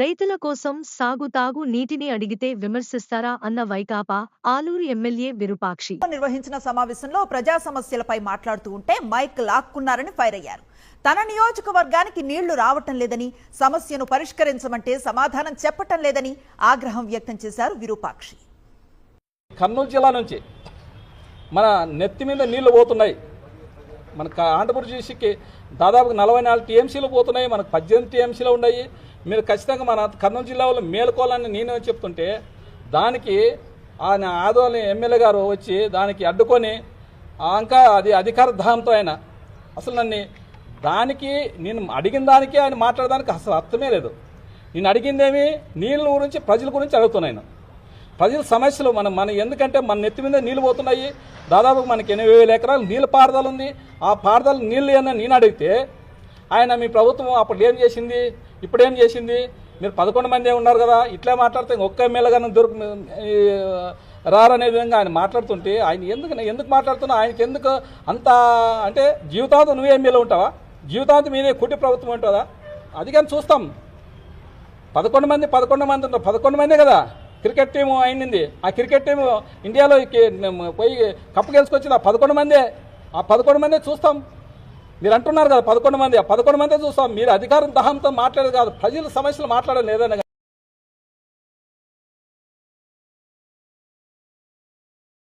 రైతుల కోసం సాగు నీటిని అడిగితే విమర్శిస్తారా అన్న వైకాపా ఆలూరు ఎమ్మెల్యే విరూపాక్షి నిర్వహించిన సమావేశంలో ప్రజా సమస్యలపై మాట్లాడుతూ ఉంటే మైక్ లాక్కున్నారని ఫైర్ అయ్యారు. తన నియోజకవర్గానికి నీళ్లు రావటం లేదని, సమస్యను పరిష్కరించమంటే సమాధానం చెప్పటం లేదని ఆగ్రహం వ్యక్తం చేశారు విరూపాక్షి. కర్నూలు జిల్లా నుంచి మన నెత్తి మీద నీళ్లు పోతున్నాయి. మన ఆంధ్రప్రదేశ్ డిస్టిక్కి దాదాపు 44 టీఎంసీలు పోతున్నాయి, మనకు 18 టీఎంసీలు ఉన్నాయి. మీరు ఖచ్చితంగా మన కర్నూలు జిల్లాలో మేలుకోవాలని నేను చెప్తుంటే దానికి ఆయన ఆదోని ఎమ్మెల్యే గారు వచ్చి దానికి అడ్డుకొని ఇంకా అది అధికార దాహంతో ఆయన అసలు దానికి నేను అడిగిన దానికి ఆయన మాట్లాడడానికి అసలు అర్థమే లేదు. నేను అడిగిందేమి నీళ్ళ గురించి, ప్రజల గురించి అడుగుతున్నాను. ప్రజల సమస్యలు మన ఎందుకంటే మన నెత్తి మీద నీళ్ళు పోతున్నాయి. దాదాపు మనకి 80,000 ఎకరాలు నీళ్ళ పారుదల ఉంది. ఆ పారుదల నీళ్ళు ఏమన్నా నేను అడిగితే ఆయన మీ ప్రభుత్వం అప్పుడు ఏం చేసింది, ఇప్పుడు ఏం చేసింది, మీరు 11 మంది ఉన్నారు కదా, ఇట్లా మాట్లాడితే ఒక్క ఎమ్మెల్యేగానే రారనే విధంగా ఆయన మాట్లాడుతుంటే ఆయన ఎందుకు మాట్లాడుతున్నా, ఆయనకి ఎందుకు అంత అంటే జీవితాంతం నువ్వే ఎమ్మెల్యే ఉంటావా, జీవితాంతం మీదే కుటి ప్రభుత్వం ఉంటుందా? అది కానీ చూస్తాం. 11 మందే కదా క్రికెట్ టీము అయింది. ఆ క్రికెట్ టీము ఇండియాలో పోయి కప్పు గెలుచుకొచ్చింది ఆ 11 మందే. ఆ 11 మందే చూస్తాం. మీరు అంటున్నారు కదా 11 మంది, ఆ 11 మందే చూస్తాం. మీరు అధికారం దహంతో మాట్లాడేది కాదు, ప్రజల సమస్యలు మాట్లాడలేదని